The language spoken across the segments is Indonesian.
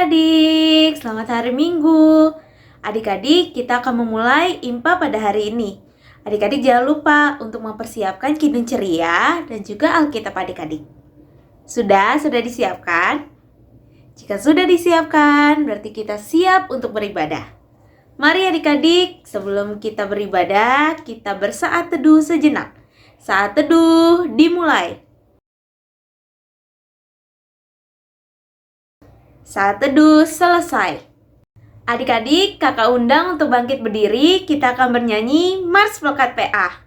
adik-adik, selamat hari Minggu. Adik-adik, kita akan memulai IMPA pada hari ini. Adik-adik jangan lupa untuk mempersiapkan Kidung Ceria dan juga Alkitab adik-adik. Sudah disiapkan? Jika sudah disiapkan, berarti kita siap untuk beribadah. Mari adik-adik, sebelum kita beribadah, kita bersaat teduh sejenak. Saat teduh dimulai. Saat teduh selesai. Adik-adik, kakak undang untuk bangkit berdiri. Kita akan bernyanyi Mars Pekat PA.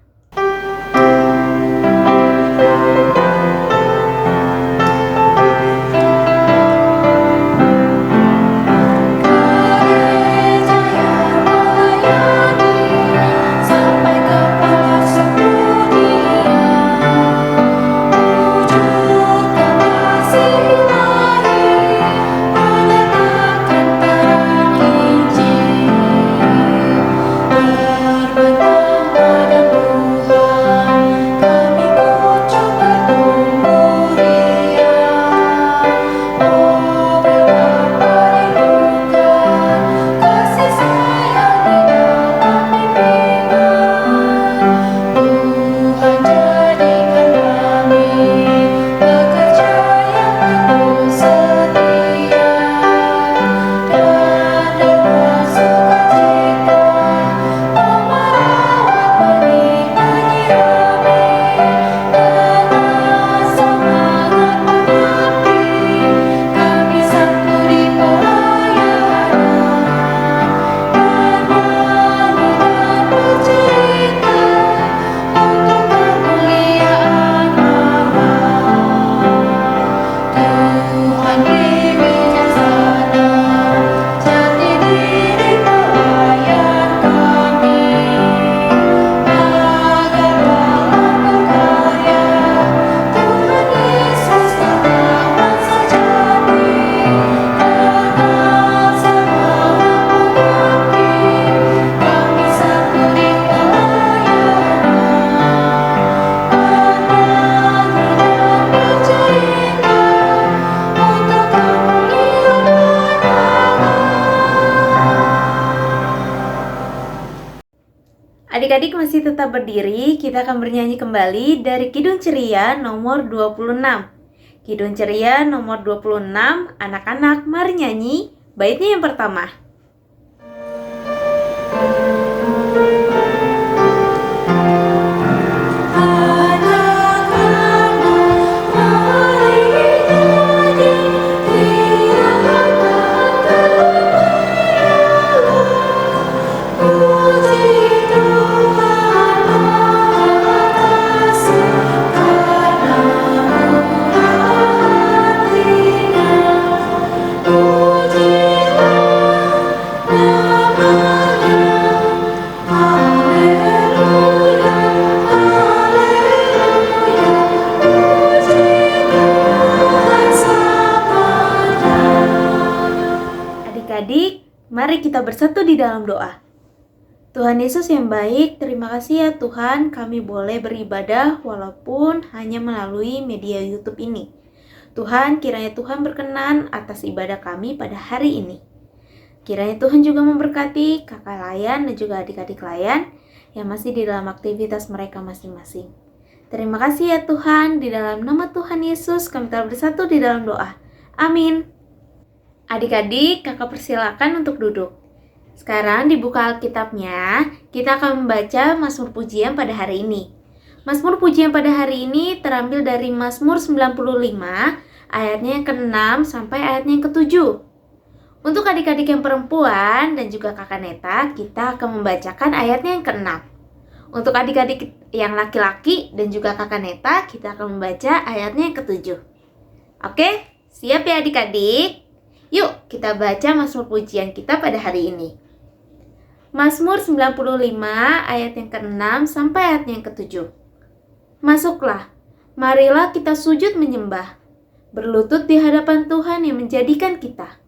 Adik-adik masih tetap berdiri, kita akan bernyanyi kembali dari Kidung Ceria nomor 26. Kidung Ceria nomor 26, anak-anak mari nyanyi, baitnya yang pertama. Adik-adik, mari kita bersatu di dalam doa. Tuhan Yesus yang baik, terima kasih ya Tuhan kami boleh beribadah walaupun hanya melalui media YouTube ini. Tuhan, kiranya Tuhan berkenan atas ibadah kami pada hari ini. Kiranya Tuhan juga memberkati kakak layan dan juga adik-adik layan yang masih di dalam aktivitas mereka masing-masing. Terima kasih ya Tuhan, di dalam nama Tuhan Yesus kami telah bersatu di dalam doa. Amin. Adik-adik, kakak persilakan untuk duduk. Sekarang dibuka Alkitabnya, kita akan membaca Mazmur Pujian pada hari ini. Mazmur Pujian pada hari ini terambil dari Mazmur 95, ayatnya yang ke-6 sampai ayatnya yang ke-7. Untuk adik-adik yang perempuan dan juga kakak Neta, kita akan membacakan ayatnya yang ke-6. Untuk adik-adik yang laki-laki dan juga kakak Neta, kita akan membaca ayatnya yang ke-7. Oke, siap ya adik-adik? Yuk kita baca Mazmur Pujian kita pada hari ini. Mazmur 95 ayat yang ke-6 sampai ayat yang ke-7. Masuklah, marilah kita sujud menyembah, berlutut di hadapan Tuhan yang menjadikan kita.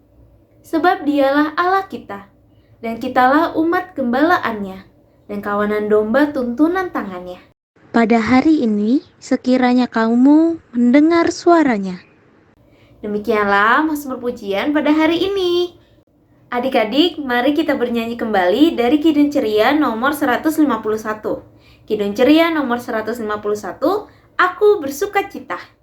Sebab dialah Allah kita, dan kitalah umat gembalaannya, dan kawanan domba tuntunan tangannya. Pada hari ini, sekiranya kamu mendengar suaranya, Demikianlah Mazmur pujian pada hari ini. Adik-adik, mari kita bernyanyi kembali dari Kidung Ceria nomor 151. Kidung Ceria nomor 151, Aku Bersukacita.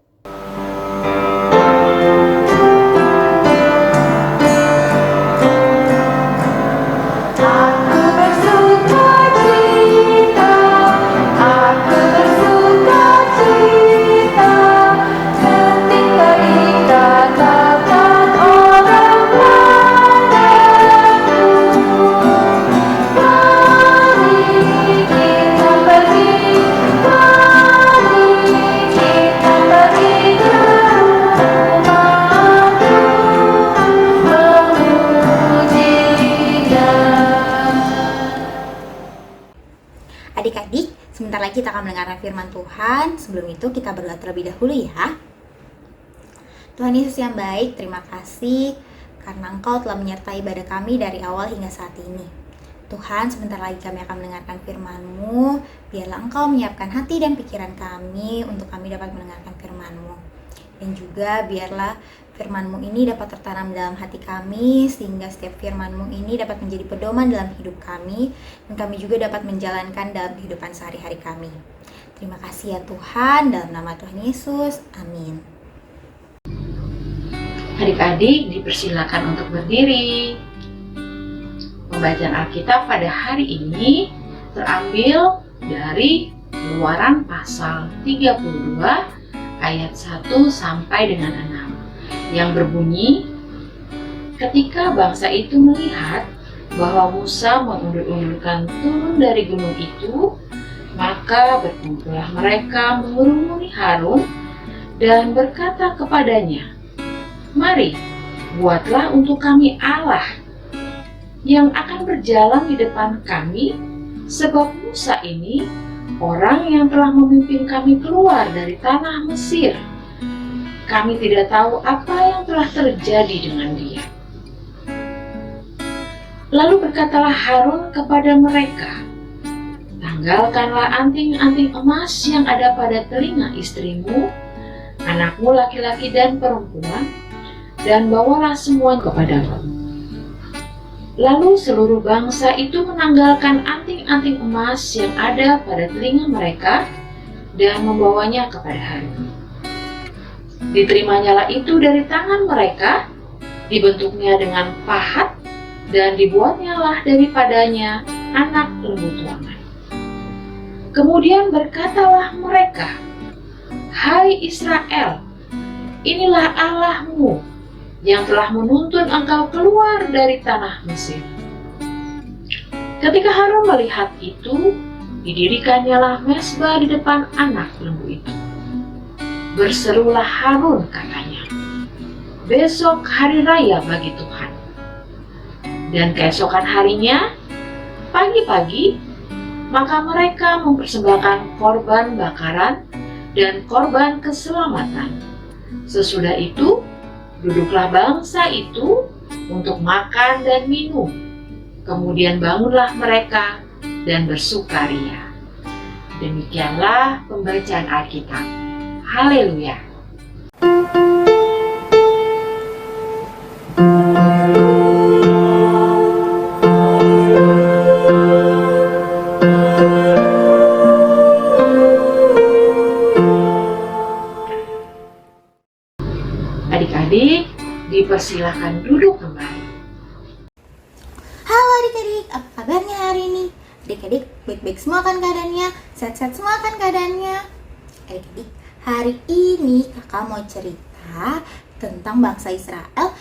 Adik-adik, sebentar lagi kita akan mendengarkan firman Tuhan. Sebelum itu kita berdoa terlebih dahulu ya. Tuhan Yesus yang baik, terima kasih karena Engkau telah menyertai ibadah kami dari awal hingga saat ini. Tuhan, sebentar lagi kami akan mendengarkan firman-Mu. Biarlah Engkau menyiapkan hati dan pikiran kami untuk kami dapat mendengarkan firman-Mu. Dan juga biarlah firman-Mu ini dapat tertanam dalam hati kami, sehingga setiap firman-Mu ini dapat menjadi pedoman dalam hidup kami, dan kami juga dapat menjalankan dalam kehidupan sehari-hari kami. Terima kasih ya Tuhan, dalam nama Tuhan Yesus, amin. Adik-adik dipersilakan untuk berdiri. Pembacaan Alkitab pada hari ini terambil dari Keluaran pasal 32 ayat 1 sampai dengan 6 yang berbunyi, ketika bangsa itu melihat bahwa Musa mengundur-undurkan turun dari gunung itu, maka berkumpullah mereka mengurumuni Harun dan berkata kepadanya, "Mari, buatlah untuk kami Allah yang akan berjalan di depan kami, sebab Musa ini orang yang telah memimpin kami keluar dari tanah Mesir. Kami tidak tahu apa yang telah terjadi dengan dia." Lalu berkatalah Harun kepada mereka, "Tanggalkanlah anting-anting emas yang ada pada telinga istrimu, anakmu laki-laki dan perempuan, dan bawalah semua kepadaku." Lalu seluruh bangsa itu menanggalkan anting-anting emas yang ada pada telinga mereka dan membawanya kepada Harun. Diterimanya itu dari tangan mereka, dibentuknya dengan pahat, dan dibuatnyalah daripadanya anak lembu tuangan. Kemudian berkatalah mereka, "Hai Israel, inilah Allahmu yang telah menuntun engkau keluar dari tanah Mesir." Ketika Harun melihat itu, didirikannya mezbah di depan anak lembu itu. Berserulah Harun, katanya, "Besok hari raya bagi Tuhan." Dan keesokan harinya, pagi-pagi, maka mereka mempersembahkan korban bakaran dan korban keselamatan. Sesudah itu, duduklah bangsa itu untuk makan dan minum. Kemudian bangunlah mereka dan bersukaria. Demikianlah pembacaan Alkitab. Haleluya. Adik-adik, dipersilakan duduk kembali. Halo adik-adik, apa kabarnya hari ini? Adik-adik baik-baik semua kan keadaannya? Sehat-sehat semua kan keadaannya? Adik-adik, hari ini kakak mau cerita tentang bangsa Israel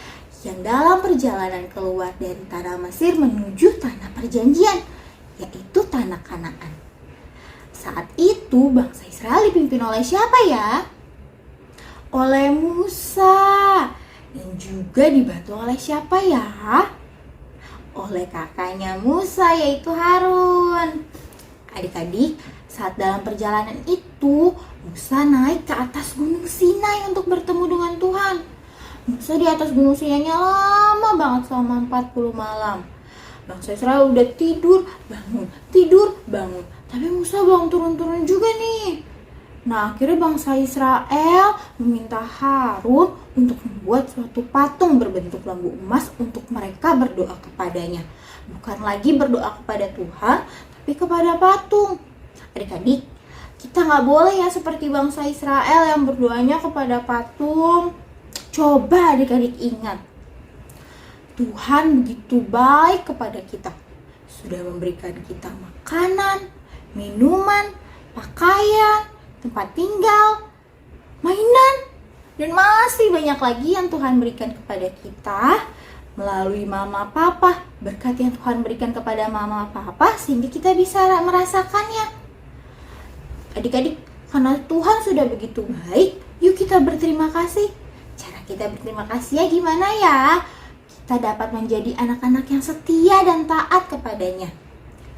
yang dalam perjalanan keluar dari tanah Mesir menuju tanah perjanjian, yaitu tanah Kanaan. Saat itu bangsa Israel dipimpin oleh siapa ya? Oleh Musa. Dan juga dibantu oleh siapa ya? Oleh kakaknya Musa, yaitu Harun. Adik-adik, saat dalam perjalanan itu, Musa naik ke atas gunung Sinai untuk bertemu dengan Tuhan. Musa di atas gunung Sinai lama banget, selama 40 malam. Bangsa Israel udah tidur, bangun, tapi Musa belum turun-turun juga nih. Nah, akhirnya bangsa Israel meminta Harun untuk membuat suatu patung berbentuk lembu emas untuk mereka berdoa kepadanya. Bukan lagi berdoa kepada Tuhan, tapi kepada patung. Adik-adik, kita nggak boleh ya seperti bangsa Israel yang berdoanya kepada patung. Coba adik-adik ingat, Tuhan begitu baik kepada kita. Sudah memberikan kita makanan, minuman, pakaian, tempat tinggal, mainan, dan masih banyak lagi yang Tuhan berikan kepada kita melalui mama papa. Berkat yang Tuhan berikan kepada mama papa sehingga kita bisa merasakannya. Adik-adik, karena Tuhan sudah begitu baik, yuk kita berterima kasih. Cara kita berterima kasih ya gimana ya? Kita dapat menjadi anak-anak yang setia dan taat kepadanya.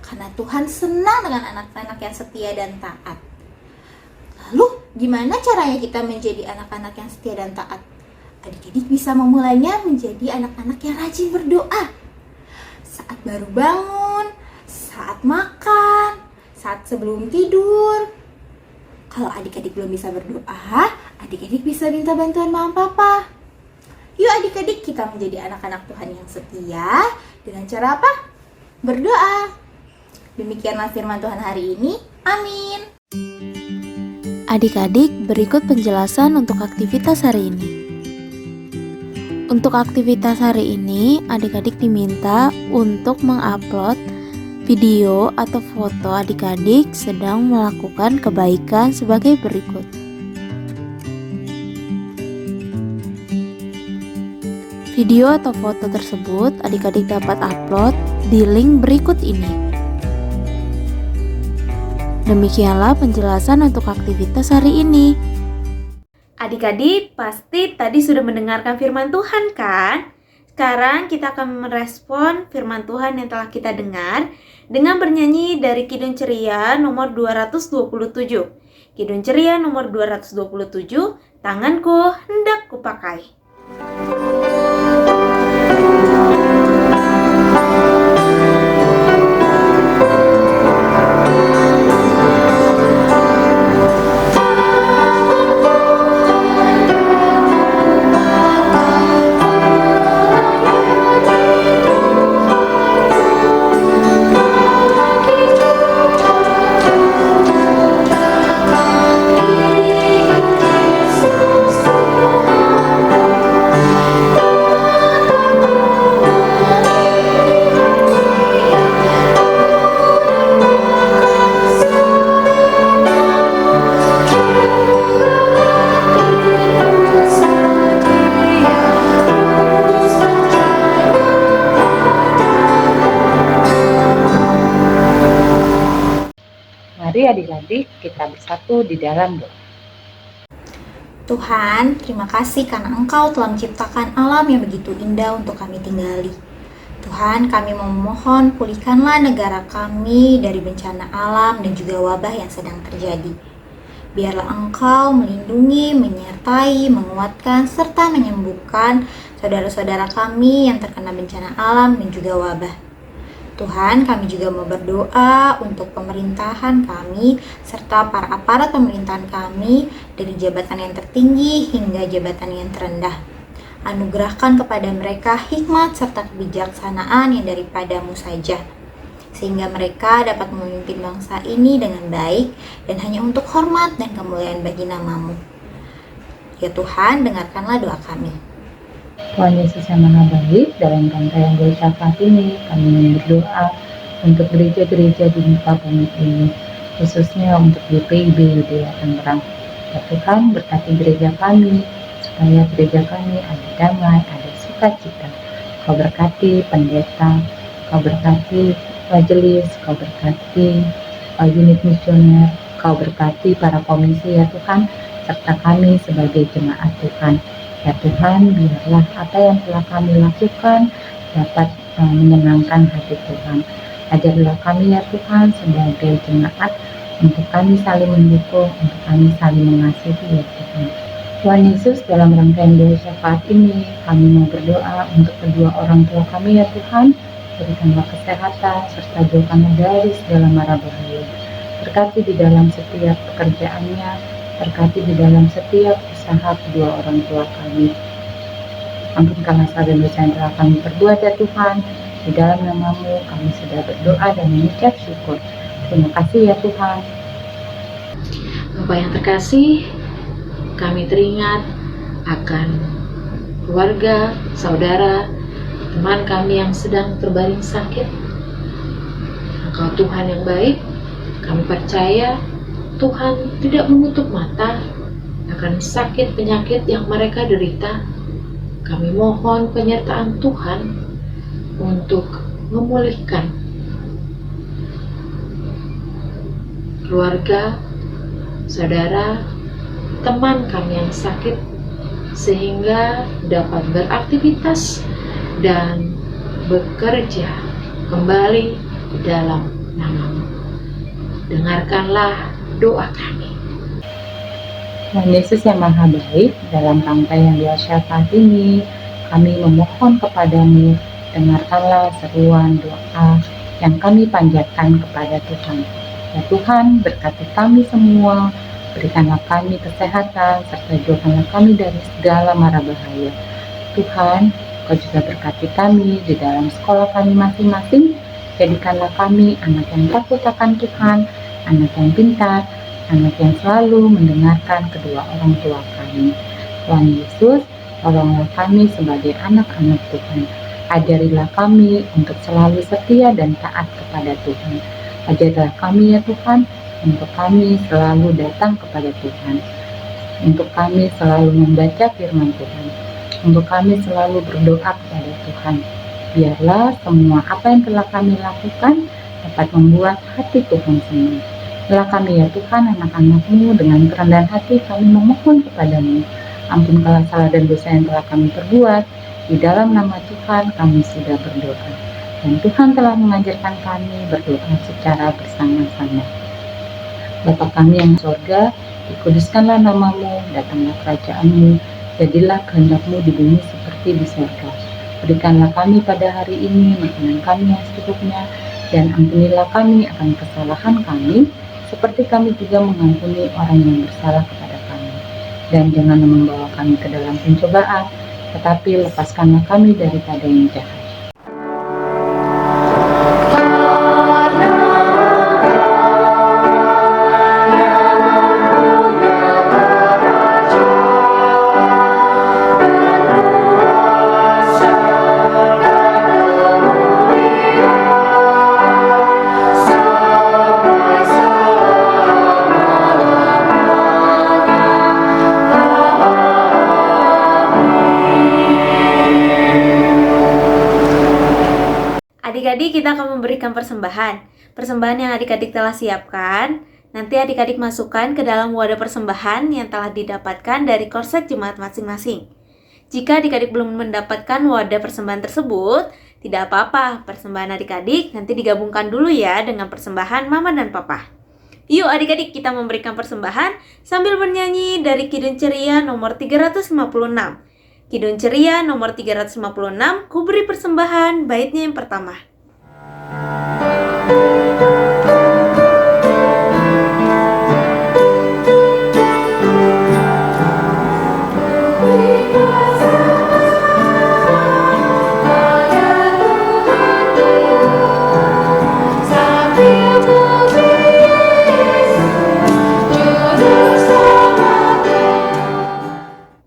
Karena Tuhan senang dengan anak-anak yang setia dan taat. Lalu, gimana caranya kita menjadi anak-anak yang setia dan taat? Adik-adik bisa memulainya menjadi anak-anak yang rajin berdoa. Saat baru bangun, saat makan, saat sebelum tidur. Kalau adik-adik belum bisa berdoa, adik-adik bisa minta bantuan mama papa. Yuk adik-adik, kita menjadi anak-anak Tuhan yang setia dengan cara apa? Berdoa. Demikianlah firman Tuhan hari ini. Amin. Adik-adik, berikut penjelasan untuk aktivitas hari ini. Untuk aktivitas hari ini, adik-adik diminta untuk mengupload video atau foto adik-adik sedang melakukan kebaikan sebagai berikut. Video atau foto tersebut adik-adik dapat upload di link berikut ini. Demikianlah penjelasan untuk aktivitas hari ini. Adik-adik pasti tadi sudah mendengarkan firman Tuhan kan? Sekarang kita akan merespon firman Tuhan yang telah kita dengar dengan bernyanyi dari Kidung Ceria nomor 227. Kidung Ceria nomor 227, tanganku hendak kupakai. Mari adik-adik kita bersatu di dalam doa. Tuhan, terima kasih karena Engkau telah menciptakan alam yang begitu indah untuk kami tinggali. Tuhan, kami memohon pulihkanlah negara kami dari bencana alam dan juga wabah yang sedang terjadi. Biarlah Engkau melindungi, menyertai, menguatkan, serta menyembuhkan saudara-saudara kami yang terkena bencana alam dan juga wabah. Tuhan, kami juga mau berdoa untuk pemerintahan kami serta para aparat pemerintahan kami dari jabatan yang tertinggi hingga jabatan yang terendah. Anugerahkan kepada mereka hikmat serta kebijaksanaan yang daripadamu saja, sehingga mereka dapat memimpin bangsa ini dengan baik dan hanya untuk hormat dan kemuliaan bagi nama-Mu. Ya Tuhan, dengarkanlah doa kami. Tuhan Yesus yang Maha Baik, dalam rangkaian doa syafaat ini kami berdoa untuk gereja-gereja di muka bumi ini, khususnya untuk GPIB Yudea Tangerang. Ya Tuhan, berkati gereja kami, supaya gereja kami ada damai, ada sukacita. Kau berkati pendeta, Kau berkati majelis, Kau berkati unit misioner, Kau berkati para komisi ya Tuhan, serta kami sebagai jemaat Tuhan. Ya Tuhan, biarlah apa yang telah kami lakukan dapat menyenangkan hati Tuhan. Ajarlah kami ya Tuhan sebagai jemaat untuk kami saling mendukung, untuk kami saling mengasihi ya Tuhan. Tuhan Yesus, dalam rangkaian doa syafaat ini kami mau berdoa untuk kedua orang tua kami ya Tuhan. Berikanlah kesehatan serta jauhkanlah dari segala mara bahaya. Berkati di dalam setiap pekerjaannya, Berkati di dalam setiap usaha kedua orang tua kami. Ampunkanlah salah dan dosa yang telah kami perbuat ya Tuhan. Di dalam nama-Mu kami sudah berdoa dan mengucap syukur. Terima kasih ya Tuhan. Bapak yang terkasih, kami teringat akan keluarga, saudara, teman kami yang sedang terbaring sakit. Engkau Tuhan yang baik, kami percaya Tuhan tidak menutup mata akan sakit penyakit yang mereka derita. Kami mohon penyertaan Tuhan untuk memulihkan keluarga, saudara, teman kami yang sakit, sehingga dapat beraktivitas dan bekerja kembali di dalam nama-Mu. Dengarkanlah doa kami. Tuhan Yesus yang Maha Baik, dalam rangkaian doa syafaat ini, kami memohon kepadamu, dengarkanlah seruan doa yang kami panjatkan kepada Tuhan. Ya Tuhan, berkati kami semua, berikanlah kami kesehatan, serta jauhkanlah kami dari segala mara bahaya. Tuhan, Kau juga berkati kami di dalam sekolah kami masing-masing, jadikanlah kami anak yang takut akan Tuhan, anak yang pintar, anak yang selalu mendengarkan kedua orang tua kami. Tuhan Yesus, tolonglah kami sebagai anak-anak Tuhan. Ajarilah kami untuk selalu setia dan taat kepada Tuhan. Ajarilah kami ya Tuhan, untuk kami selalu datang kepada Tuhan. Untuk kami selalu membaca firman Tuhan. Untuk kami selalu berdoa kepada Tuhan. Biarlah semua apa yang telah kami lakukan dapat membuat hati Tuhan senang. Telah kami ya Tuhan, anak-anak-Mu, dengan kerendahan hati kami memohon kepadamu. Ampunkanlah salah dan dosa yang telah kami perbuat. Di dalam nama Tuhan kami sudah berdoa. Dan Tuhan telah mengajarkan kami berdoa secara bersama-sama. Bapa kami yang di surga, dikuduskanlah nama-Mu, datanglah kerajaan-Mu, jadilah kehendak-Mu di bumi seperti di surga. Berikanlah kami pada hari ini makanan kami yang secukupnya, dan ampunilah kami akan kesalahan kami, seperti kami juga mengampuni orang yang bersalah kepada kami. Dan jangan membawa kami ke dalam pencobaan, tetapi lepaskanlah kami daripada yang jahat. Adik-adik, kita akan memberikan persembahan. Persembahan yang adik-adik telah siapkan, nanti adik-adik masukkan ke dalam wadah persembahan yang telah didapatkan dari korsek jemaat masing-masing. Jika adik-adik belum mendapatkan wadah persembahan tersebut, tidak apa-apa, persembahan adik-adik nanti digabungkan dulu ya dengan persembahan mama dan papa. Yuk adik-adik, kita memberikan persembahan sambil bernyanyi dari Kidung Ceria nomor 356. Kidung Ceria nomor 356, ku beri persembahan, baitnya yang pertama.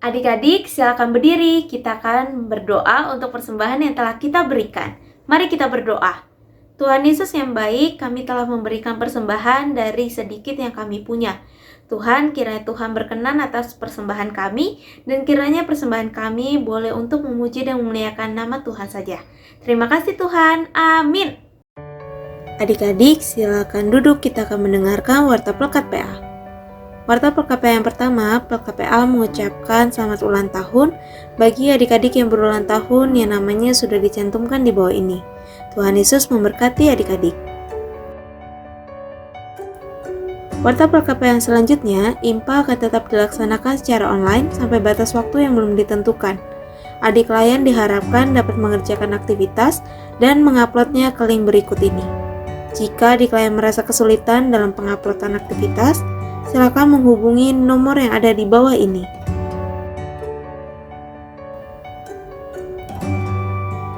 Adik-adik, silakan berdiri. Kita akan berdoa untuk persembahan yang telah kita berikan. Mari kita berdoa. Tuhan Yesus yang baik, kami telah memberikan persembahan dari sedikit yang kami punya. Tuhan, kiranya Tuhan berkenan atas persembahan kami, dan kiranya persembahan kami boleh untuk memuji dan memuliakan nama Tuhan saja. Terima kasih Tuhan. Amin. Adik-adik, silakan duduk. Kita akan mendengarkan warta Pelkat PA. Warta Pelkat PA yang pertama, Pelkat PA mengucapkan selamat ulang tahun bagi adik-adik yang berulang tahun yang namanya sudah dicantumkan di bawah ini. Tuhan Yesus memberkati adik-adik. Warta Pelkat PA yang selanjutnya, IMPA akan tetap dilaksanakan secara online sampai batas waktu yang belum ditentukan. Adik klien diharapkan dapat mengerjakan aktivitas dan menguploadnya ke link berikut ini. Jika adik klien merasa kesulitan dalam penguploadan aktivitas, silakan menghubungi nomor yang ada di bawah ini.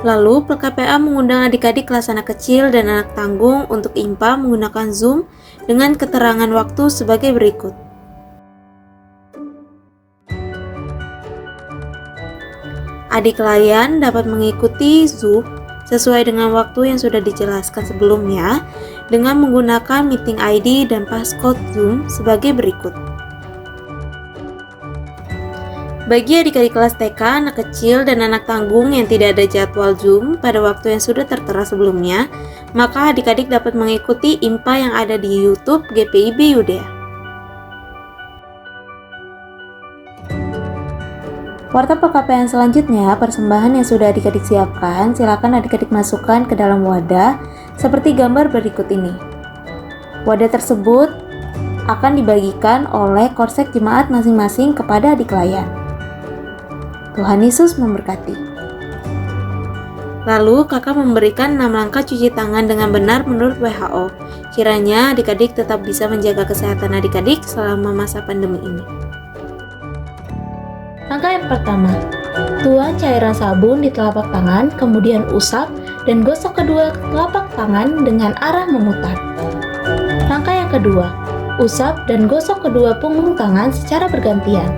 Lalu, PKPA mengundang adik-adik kelas anak kecil dan anak tanggung untuk IMPA menggunakan Zoom dengan keterangan waktu sebagai berikut. Adik klien dapat mengikuti Zoom sesuai dengan waktu yang sudah dijelaskan sebelumnya dengan menggunakan meeting ID dan passcode Zoom sebagai berikut. Bagi adik-adik kelas TK, anak kecil, dan anak tanggung yang tidak ada jadwal Zoom pada waktu yang sudah tertera sebelumnya, maka adik-adik dapat mengikuti IMPA yang ada di YouTube GPIB Yudea. Warta PKPA selanjutnya, persembahan yang sudah adik-adik siapkan, silakan adik-adik masukkan ke dalam wadah seperti gambar berikut ini. Wadah tersebut akan dibagikan oleh korsek jemaat masing-masing kepada adik klien. Tuhan Yesus memberkati. Lalu kakak memberikan 6 langkah cuci tangan dengan benar menurut WHO. Kiranya adik-adik tetap bisa menjaga kesehatan adik-adik selama masa pandemi ini. Langkah yang pertama, tuang cairan sabun di telapak tangan, kemudian usap dan gosok kedua telapak tangan dengan arah memutar. Langkah yang kedua, usap dan gosok kedua punggung tangan secara bergantian.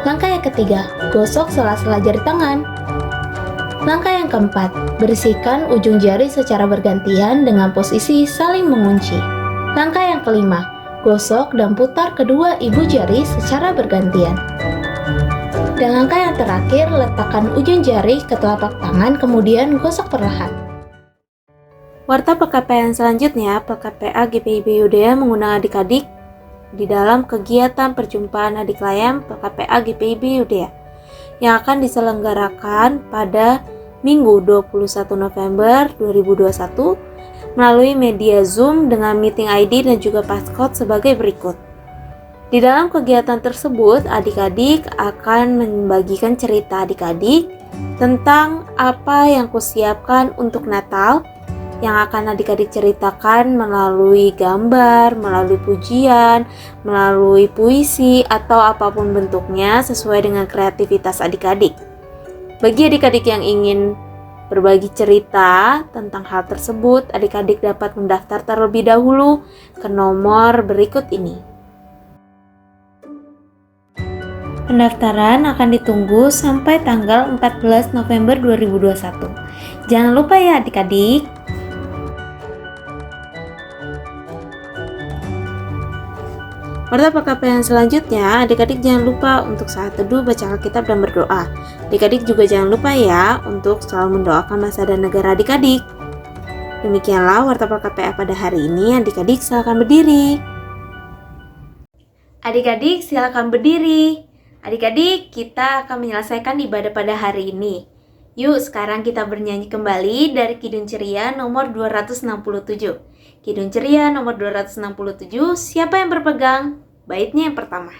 Langkah yang ketiga, gosok sela-sela jari tangan. Langkah yang keempat, bersihkan ujung jari secara bergantian dengan posisi saling mengunci. Langkah yang kelima, gosok dan putar kedua ibu jari secara bergantian. Dan langkah yang terakhir, letakkan ujung jari ke telapak tangan kemudian gosok perlahan. Warta PKPA selanjutnya, PKPA GPIB Yudea mengundang adik-adik di dalam kegiatan perjumpaan adik klien PKPA GPIB Yudea yang akan diselenggarakan pada Minggu 21 November 2021 melalui media Zoom dengan meeting ID dan juga passcode sebagai berikut. Di dalam kegiatan tersebut, adik-adik akan membagikan cerita adik-adik tentang apa yang kusiapkan untuk Natal yang akan adik-adik ceritakan melalui gambar, melalui pujian, melalui puisi, atau apapun bentuknya sesuai dengan kreativitas adik-adik. Bagi adik-adik yang ingin berbagi cerita tentang hal tersebut, adik-adik dapat mendaftar terlebih dahulu ke nomor berikut ini. Pendaftaran akan ditunggu sampai tanggal 14 November 2021. Jangan lupa ya adik-adik. Warta PKPA yang selanjutnya, adik-adik jangan lupa untuk saat teduh baca Alkitab dan berdoa. Adik-adik juga jangan lupa ya untuk selalu mendoakan bangsa dan negara adik-adik. Demikianlah Warta PKPA pada hari ini. Adik-adik silakan berdiri. Adik-adik silakan berdiri. Adik-adik, kita akan menyelesaikan ibadah pada hari ini. Yuk, sekarang kita bernyanyi kembali dari Kidung Ceria nomor 267. Kidung Ceria nomor 267, siapa yang berpegang? Baitnya yang pertama.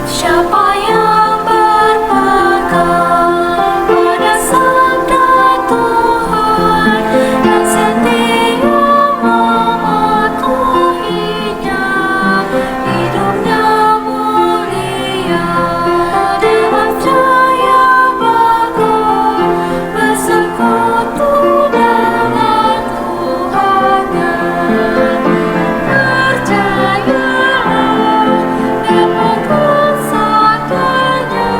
Siapa yang berpegang pada sabda Tuhan dan setia mematuhinya, hidupnya mulia dalam cahaya bagai bersekutu dengan Tuhannya. Percayalah dan pegang sabdanya,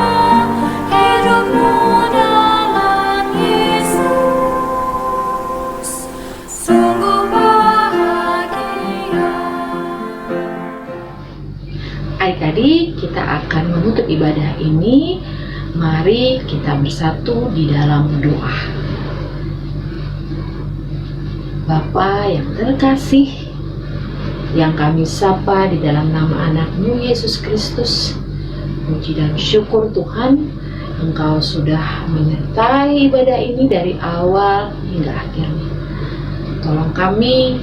hidupmu dalam Yesus sungguh bahagia. Adik-adik, kita akan menutup ibadah ini. Mari kita bersatu di dalam doa. Bapa yang terkasih, yang kami sapa di dalam nama anak-Mu Yesus Kristus, puji dan syukur Tuhan, Engkau sudah menyertai ibadah ini dari awal hingga akhirnya. Tolong kami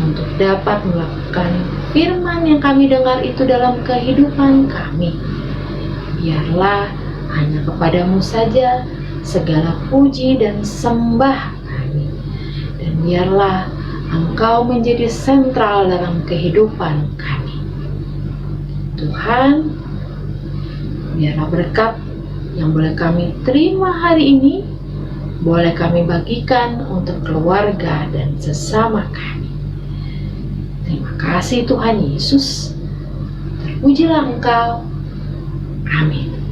untuk dapat melakukan firman yang kami dengar itu dalam kehidupan kami. Biarlah hanya kepadamu saja segala puji dan sembah kami. Dan biarlah Engkau menjadi sentral dalam kehidupan kami. Tuhan, biarlah berkat yang boleh kami terima hari ini, boleh kami bagikan untuk keluarga dan sesama kami. Terima kasih Tuhan Yesus. Terpujilah Engkau. Amin.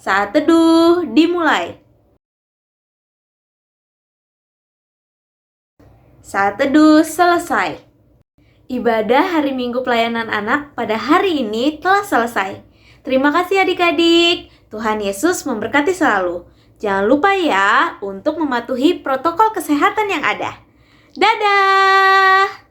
Saat teduh dimulai. Saat teduh selesai. Ibadah hari Minggu pelayanan anak pada hari ini telah selesai. Terima kasih adik-adik. Tuhan Yesus memberkati selalu. Jangan lupa ya untuk mematuhi protokol kesehatan yang ada. Dadah!